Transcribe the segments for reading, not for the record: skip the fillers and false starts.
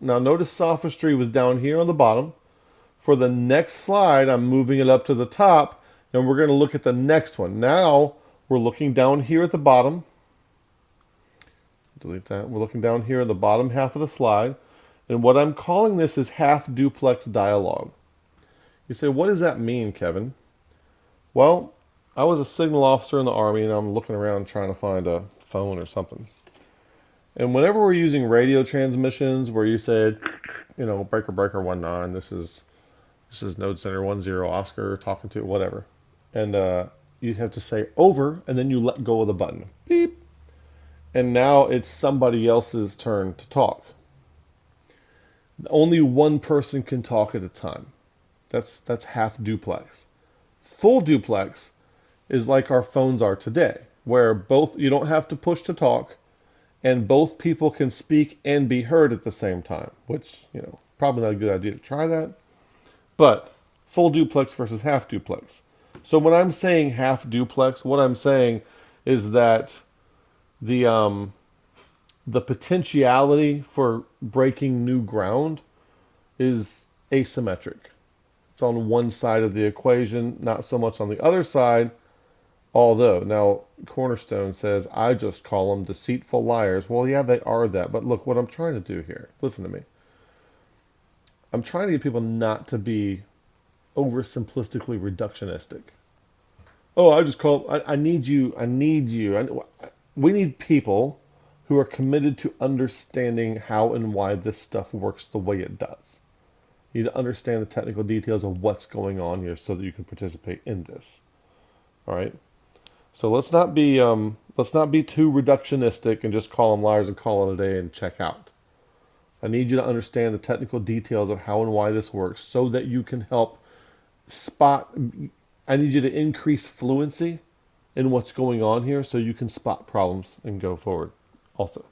Now notice sophistry was down here on the bottom. For the next slide, I'm moving it up to the top, and we're going to look at the next one. Now, we're looking down here at the bottom. Delete that. We're looking down here in the bottom half of the slide. And what I'm calling this is half-duplex dialogue. You say, what does that mean, Kevin? Well, I was a signal officer in the Army, and I'm looking around trying to find a phone or something. And whenever we're using radio transmissions where you said, breaker 19, this is node center 10 Oscar talking to whatever. And you have to say over, and then you let go of the button. Beep. And now it's somebody else's turn to talk. Only one person can talk at a time. That's half duplex. Full duplex is like our phones are today, where you don't have to push to talk, and both people can speak and be heard at the same time, which, probably not a good idea to try that. But full duplex versus half duplex. So when I'm saying half duplex, what I'm saying is that the potentiality for breaking new ground is asymmetric. It's on one side of the equation, not so much on the other side. Although, now, Cornerstone says, I just call them deceitful liars. Well, yeah, they are that. But look, what I'm trying to do here, listen to me. I'm trying to get people not to be oversimplistically reductionistic. Oh, I need you. We need people who are committed to understanding how and why this stuff works the way it does. You need to understand the technical details of what's going on here so that you can participate in this. All right? So let's not be too reductionistic and just call them liars and call it a day and check out. I need you to understand the technical details of how and why this works so that you can help spot. I need you to increase fluency in what's going on here so you can spot problems and go forward also.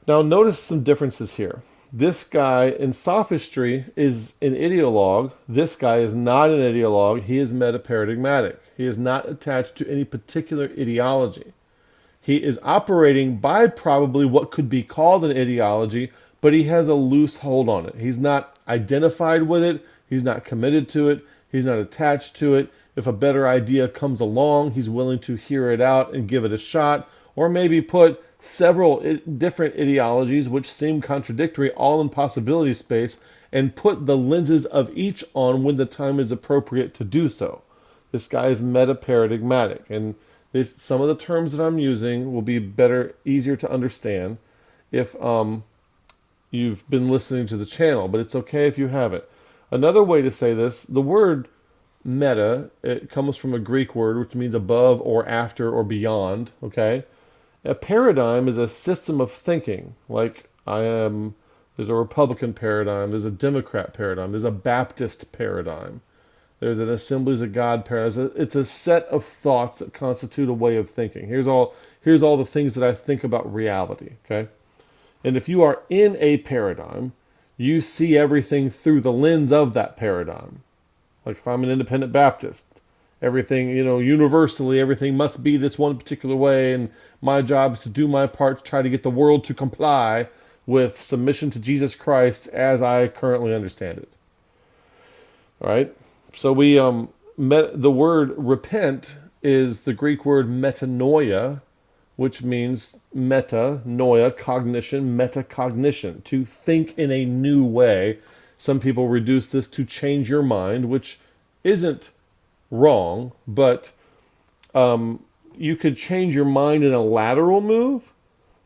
Now notice some differences here. This guy in sophistry is an ideologue. This guy is not an ideologue. He is metaparadigmatic. He is not attached to any particular ideology. He is operating by probably what could be called an ideology, but he has a loose hold on it. He's not identified with it. He's not committed to it. He's not attached to it. If a better idea comes along, he's willing to hear it out and give it a shot, or maybe put several different ideologies which seem contradictory all in possibility space and put the lenses of each on when the time is appropriate to do so. This guy is metaparadigmatic, and some of the terms that I'm using will be easier to understand if you've been listening to the channel, but it's okay if you haven't. Another way to say this, the word meta, it comes from a Greek word which means above or after or beyond, okay? A paradigm is a system of thinking, like there's a Republican paradigm, there's a Democrat paradigm, there's a Baptist paradigm, there's an Assemblies of God paradigm. It's a set of thoughts that constitute a way of thinking. Here's all the things that I think about reality, okay? And if you are in a paradigm, you see everything through the lens of that paradigm. Like if I'm an independent Baptist, everything, universally, everything must be this one particular way, and my job is to do my part to try to get the world to comply with submission to Jesus Christ as I currently understand it. All right? So the word repent is the Greek word metanoia, which means meta, noia, cognition, metacognition, to think in a new way. Some people reduce this to change your mind, which isn't wrong, but you could change your mind in a lateral move,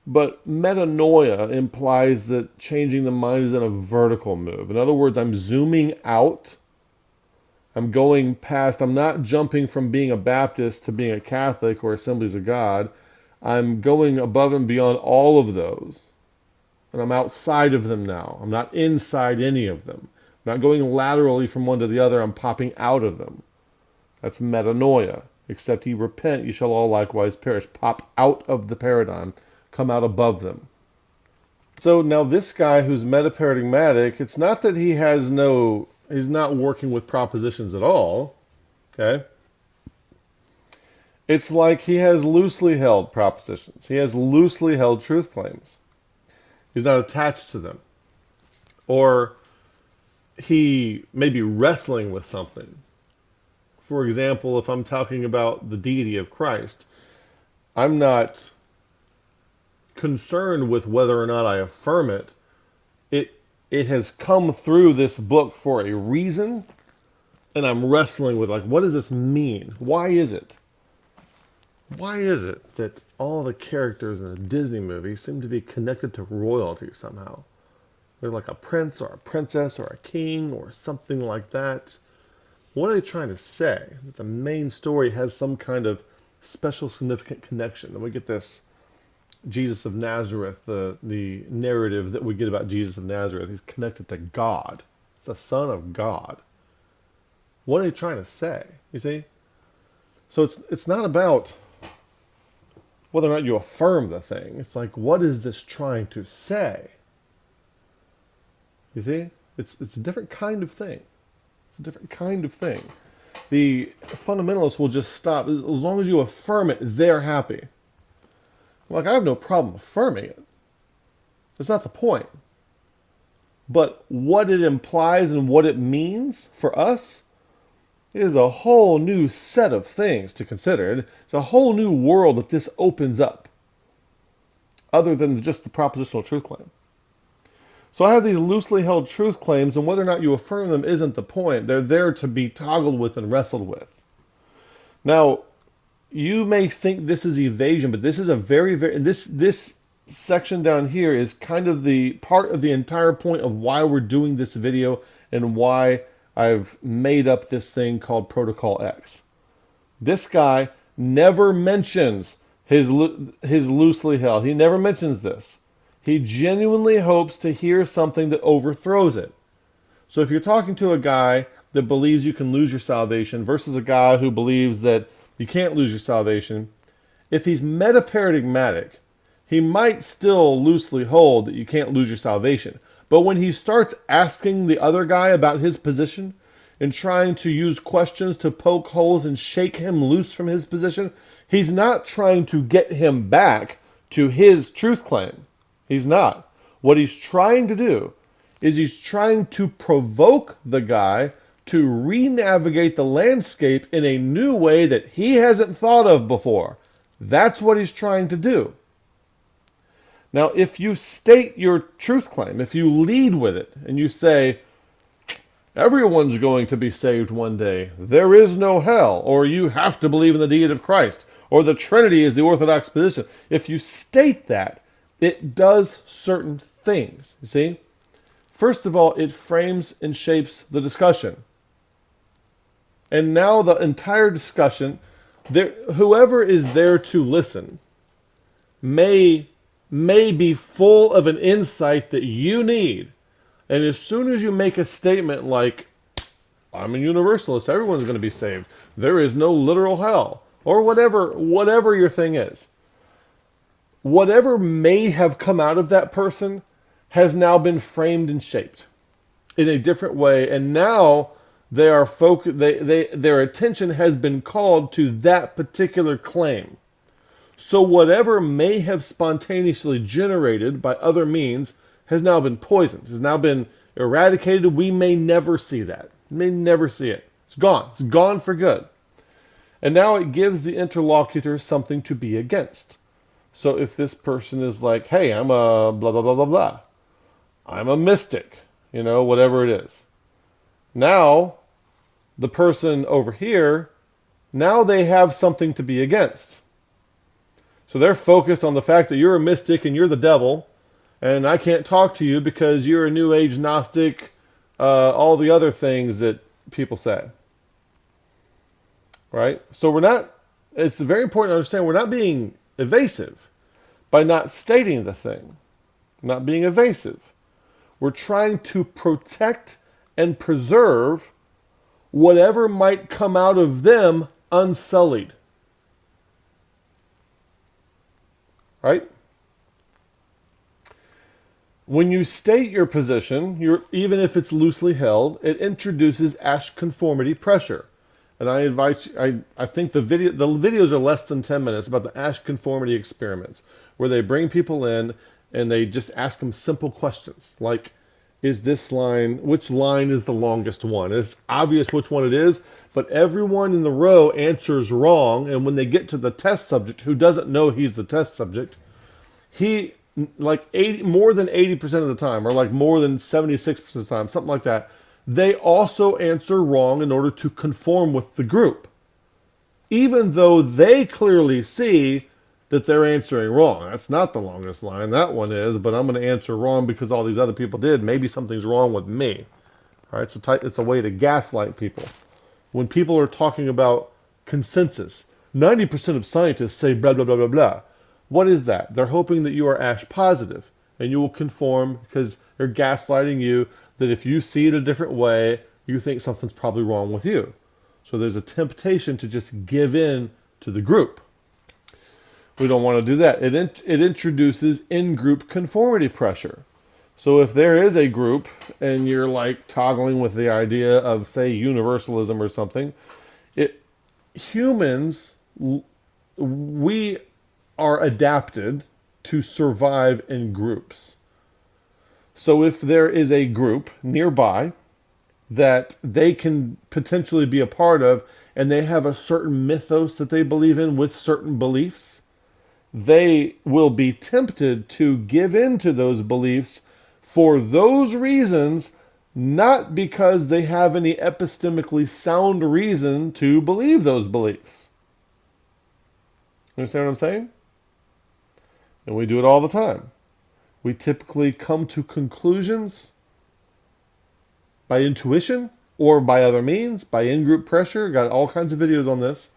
but metanoia implies that changing the mind is in a vertical move. In other words, I'm zooming out. I'm going past, I'm not jumping from being a Baptist to being a Catholic or Assemblies of God. I'm going above and beyond all of those. And I'm outside of them now. I'm not inside any of them. I'm not going laterally from one to the other. I'm popping out of them. That's metanoia. Except ye repent, ye shall all likewise perish. Pop out of the paradigm. Come out above them. So now this guy who's metaparadigmatic, it's not that he's not working with propositions at all. Okay? It's like he has loosely held propositions. He has loosely held truth claims. He's not attached to them. Or he may be wrestling with something. For example, if I'm talking about the deity of Christ, I'm not concerned with whether or not I affirm it. It has come through this book for a reason, and I'm wrestling with, like, what does this mean? Why is it? Why is it that all the characters in a Disney movie seem to be connected to royalty somehow? They're like a prince or a princess or a king or something like that. What are they trying to say? That the main story has some kind of special significant connection. And we get this Jesus of Nazareth, the narrative that we get about Jesus of Nazareth. He's connected to God. He's the Son of God. What are they trying to say? You see? So it's not about whether or not you affirm the thing. It's like, what is this trying to say? You see? It's a different kind of thing. It's a different kind of thing. The fundamentalists will just stop. As long as you affirm it, they're happy. Like, I have no problem affirming it. That's not the point. But what it implies and what it means for us is a whole new set of things to consider. It's a whole new world that this opens up, other than just the propositional truth claim. So I have these loosely held truth claims, and whether or not you affirm them isn't the point. They're there to be toggled with and wrestled with. Now, you may think this is evasion, but this is a this section down here is kind of the part of the entire point of why we're doing this video and why I've made up this thing called Protocol X. This guy never mentions his loosely held. He never mentions this. He genuinely hopes to hear something that overthrows it. So if you're talking to a guy that believes you can lose your salvation versus a guy who believes that you can't lose your salvation, if he's metaparadigmatic, he might still loosely hold that you can't lose your salvation. But when he starts asking the other guy about his position and trying to use questions to poke holes and shake him loose from his position, he's not trying to get him back to his truth claim. He's not. What he's trying to do is he's trying to provoke the guy to re-navigate the landscape in a new way that he hasn't thought of before. That's what he's trying to do. Now, if you state your truth claim, if you lead with it, and you say, everyone's going to be saved one day, there is no hell, or you have to believe in the deity of Christ, or the Trinity is the orthodox position, if you state that, it does certain things, you see? First of all, it frames and shapes the discussion. And now the entire discussion, whoever is there to listen may be full of an insight that you need. And as soon as you make a statement like, I'm a universalist, everyone's going to be saved, there is no literal hell, or whatever your thing is, whatever may have come out of that person has now been framed and shaped in a different way, and now they are their attention has been called to that particular claim. So whatever may have spontaneously generated by other means has now been poisoned, has now been eradicated. We may never see that. We may never see it. It's gone. It's gone for good. And now it gives the interlocutor something to be against. So if this person is like, hey, I'm a blah, blah, blah, blah, blah. I'm a mystic, whatever it is. Now, the person over here, now they have something to be against. So they're focused on the fact that you're a mystic and you're the devil, and I can't talk to you because you're a New Age Gnostic, all the other things that people say. Right? So it's very important to understand we're not being evasive by not stating the thing, not being evasive. We're trying to protect and preserve whatever might come out of them unsullied. Right? When you state your position, even if it's loosely held, it introduces Ash-conformity pressure. And I invite you, I think the videos are less than 10 minutes about the Ash-conformity experiments, where they bring people in and they just ask them simple questions like, is this line, which line is the longest one? It's obvious which one it is, but everyone in the row answers wrong, and when they get to the test subject, who doesn't know he's the test subject, he, like more than 80% of the time, or like more than 76% of the time, something like that, they also answer wrong in order to conform with the group, even though they clearly see that they're answering wrong. That's not the longest line. That one is, but I'm going to answer wrong because all these other people did. Maybe something's wrong with me. All right, it's a way to gaslight people. When people are talking about consensus, 90% of scientists say blah, blah, blah, blah, blah. What is that? They're hoping that you are Ash positive and you will conform because they're gaslighting you that if you see it a different way, you think something's probably wrong with you. So there's a temptation to just give in to the group. We don't want to do that. It introduces in-group conformity pressure. So if there is a group and you're like toggling with the idea of, say, universalism or something, humans, we are adapted to survive in groups. So if there is a group nearby that they can potentially be a part of, and they have a certain mythos that they believe in with certain beliefs, they will be tempted to give in to those beliefs for those reasons, not because they have any epistemically sound reason to believe those beliefs. Understand what I'm saying? And we do it all the time. We typically come to conclusions by intuition or by other means, by in-group pressure. Got all kinds of videos on this.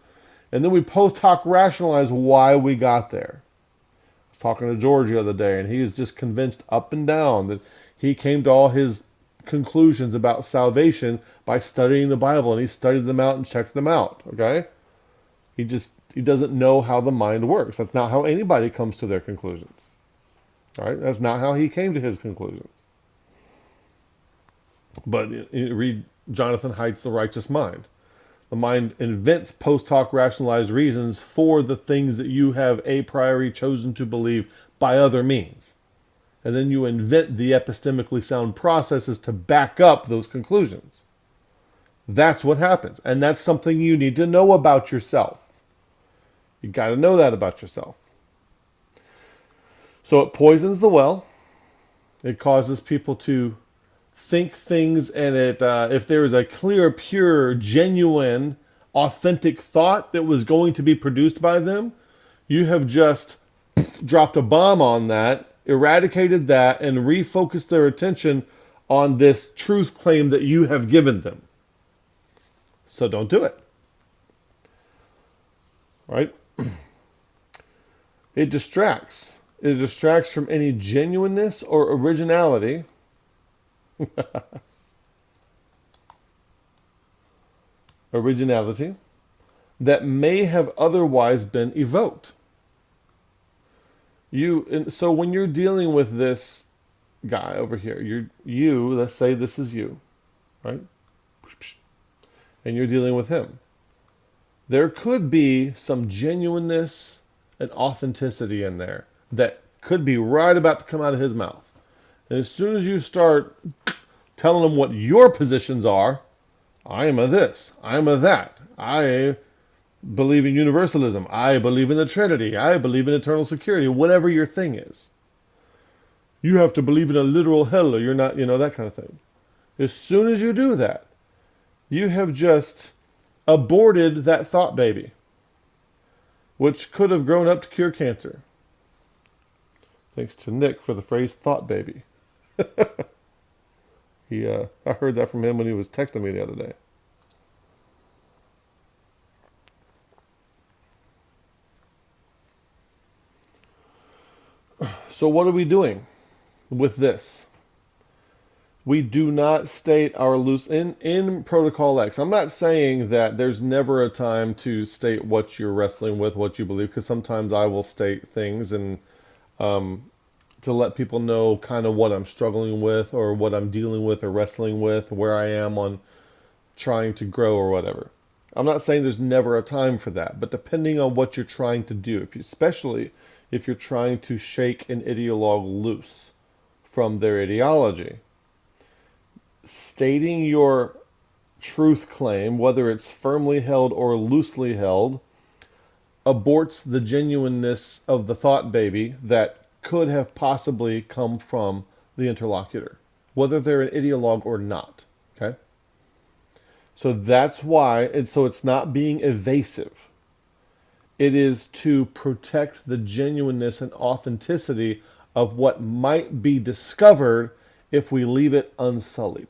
And then we post hoc rationalize why we got there. I was talking to George the other day, and he is just convinced up and down that he came to all his conclusions about salvation by studying the Bible, and he studied them out and checked them out, okay? He doesn't know how the mind works. That's not how anybody comes to their conclusions. All right? That's not how he came to his conclusions. But read Jonathan Haidt's The Righteous Mind. The mind invents post hoc rationalized reasons for the things that you have a priori chosen to believe by other means. And then you invent the epistemically sound processes to back up those conclusions. That's what happens. And that's something you need to know about yourself. You got to know that about yourself. So it poisons the well. It causes people to think things, and if there is a clear, pure, genuine, authentic thought that was going to be produced by them, you have just dropped a bomb on that, eradicated that, and refocused their attention on this truth claim that you have given them. So don't do it. Right? It distracts. It distracts from any genuineness or originality. Originality that may have otherwise been evoked. So when you're dealing with this guy over here, let's say this is you, right? And you're dealing with him. There could be some genuineness and authenticity in there that could be right about to come out of his mouth. And as soon as you start telling them what your positions are, I am a this, I am a that, I believe in universalism, I believe in the Trinity, I believe in eternal security, whatever your thing is. You have to believe in a literal hell or you're not, that kind of thing. As soon as you do that, you have just aborted that thought baby, which could have grown up to cure cancer. Thanks to Nick for the phrase thought baby. I heard that from him when he was texting me the other day. So what are we doing with this? We do not state our loose in Protocol X. I'm not saying that there's never a time to state what you're wrestling with, what you believe, because sometimes I will state things and to let people know kind of what I'm struggling with or what I'm dealing with or wrestling with, where I am on trying to grow or whatever. I'm not saying there's never a time for that, but depending on what you're trying to do, especially if you're trying to shake an ideologue loose from their ideology, stating your truth claim, whether it's firmly held or loosely held, aborts the genuineness of the thought baby that could have possibly come from the interlocutor, whether they're an ideologue or not. Okay? So that's why, it's not being evasive. It is to protect the genuineness and authenticity of what might be discovered if we leave it unsullied.